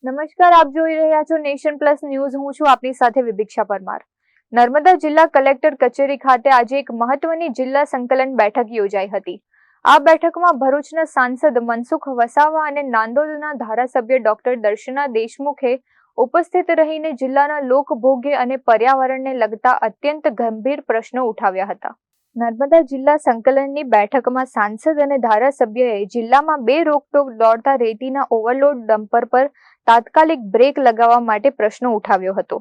નમસ્કાર, આપ જોઈ રહ્યા છો નેશન પ્લસ ન્યૂઝ. હું છું આપની સાથે વિભિક્ષા પરમાર. નર્મદા જિલ્લા કલેક્ટર કચેરી ખાતે આજે એક મહત્વની જિલ્લા સંકલન બેઠક યોજાઈ હતી. આ બેઠકમાં ભરૂચના સાંસદ મનસુખ વસાવા અને નાંદોદના ધારાસભ્ય ડોક્ટર દર્શના દેશમુખે ઉપસ્થિત રહીને જિલ્લાના લોકભોગ્ય અને પર્યાવરણને લગતા અત્યંત ગંભીર પ્રશ્નો ઉઠાવ્યા હતા. નર્મદા જિલ્લા સંકલનની બેઠકમાં સાંસદ અને ધારાસભ્યએ જિલ્લામાં બે રોકટોક દોડતા રેતીના ઓવરલોડ ડમ્પર પર તાત્કાલિક બ્રેક લગાવવા માટે પ્રશ્નો ઉઠાવ્યો હતો.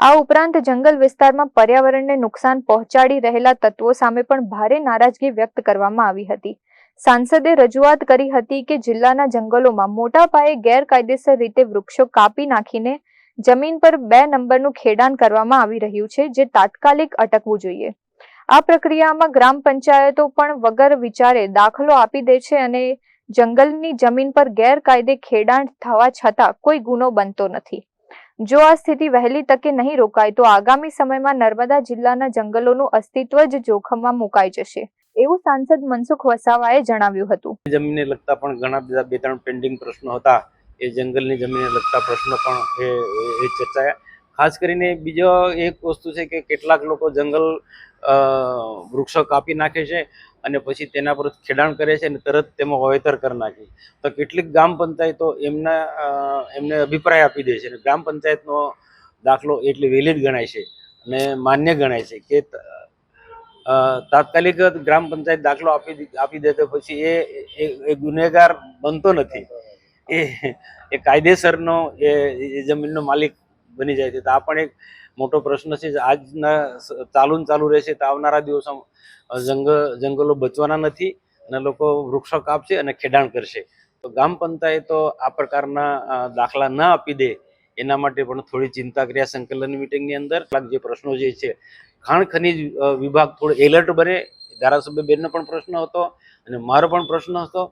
આ ઉપરાંત જંગલ વિસ્તારમાં પર્યાવરણને નુકસાન પહોંચાડી રહેલા તત્વો સામે પણ ભારે નારાજગી વ્યક્ત કરવામાં આવી હતી. સાંસદે રજૂઆત કરી હતી કે જિલ્લાના જંગલોમાં મોટા પાયે ગેરકાયદેસર રીતે વૃક્ષો કાપી નાખીને જમીન પર 2 નંબરનું ખેડાણ કરવામાં આવી રહ્યું છે, જે તાત્કાલિક અટકવું જોઈએ. આ પ્રક્રિયામાં ગ્રામ પંચાયતો પણ વગર વિચારે દાખલો આપી દે છે અને જંગલની જમીન પર ગેરકાયદે ખેડાણ થવા છતાં કોઈ ગુનો બનતો નથી. જો આ સ્થિતિ વહેલી તકે નહીં રોકાય તો આગામી સમયમાં નર્મદા જિલ્લાના જંગલોનું અસ્તિત્વ જ જોખમમાં મુકાઈ જશે, એવું સાંસદ મનસુખ વસાવાએ જણાવ્યું હતું. જમીનને લગતા પણ ઘણા બધા 2-3 પેન્ડિંગ પ્રશ્નો હતા. એ જંગલની જમીનને લગતા પ્રશ્નો પણ એ ચર્ચાયા. ખાસ કરીને બીજો એક વસ્તુ છે કે કેટલાક લોકો જંગલ વૃક્ષો કાપી નાખે છે અને પછી તેના પર ખેડાણ કરે છે અને તરત તેમાં વાવેતર કરી નાખે. તો કેટલીક ગ્રામ પંચાયતો એમને અભિપ્રાય આપી દે છે અને ગ્રામ પંચાયતનો દાખલો એટલે વેલિડ ગણાય છે અને માન્ય ગણાય છે કે તાત્કાલિક ગ્રામ પંચાયત દાખલો આપી દે તો પછી એ ગુનેગાર બનતો નથી. એ કાયદેસરનો એ જમીનનો માલિક બની જાય છે. તો આ પણ એક મોટો પ્રશ્ન છે. આજના ચાલુ રહેશે તો આવનારા દિવસોમાં જંગલો બચવાના નથી અને લોકો વૃક્ષો કાપશે અને ખેડાણ કરશે. તો ગ્રામ પંચાયતો આ પ્રકારના દાખલા ન આપી દે એના માટે પણ થોડી ચિંતા કર્યા સંકલનની મિટિંગની અંદર. જે પ્રશ્નો જે છે, ખાણ ખનીજ વિભાગ થોડો એલર્ટ બને. ધારાસભ્ય બેનનો પણ પ્રશ્ન હતો અને મારો પણ પ્રશ્ન હતો.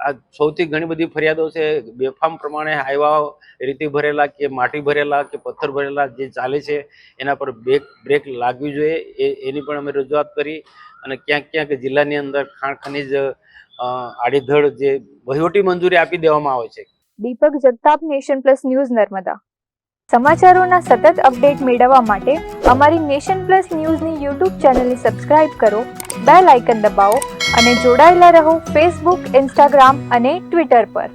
આ સૌથી ઘણી બધી ફરિયાદો છે બેફામ પ્રમાણે હાઈવા રેતી ભરેલા કે માટી ભરેલા કે પથ્થર ભરેલા જે ચાલે છે એના પર બ્રેક લાગવી જોઈએ. એની પણ અમે રજૂઆત કરી અને ક્યાંક જિલ્લાની અંદર ખાણ ખનીજ આડેધડ જે વહીવટી મંજૂરી આપી દેવામાં આવે છે. Deepak Jagtap, nation plus news, Narmada. સમાચારોના સતત અપડેટ મેળવવા માટે અમારી નેશન પ્લસ ન્યૂઝની યુટ્યુબ ચેનલને સબસ્ક્રાઇબ કરો, બેલ આઇકન દબાવો અને જોડાયેલા રહો ફેસબુક, ઇન્સ્ટાગ્રામ અને ટ્વિટર પર.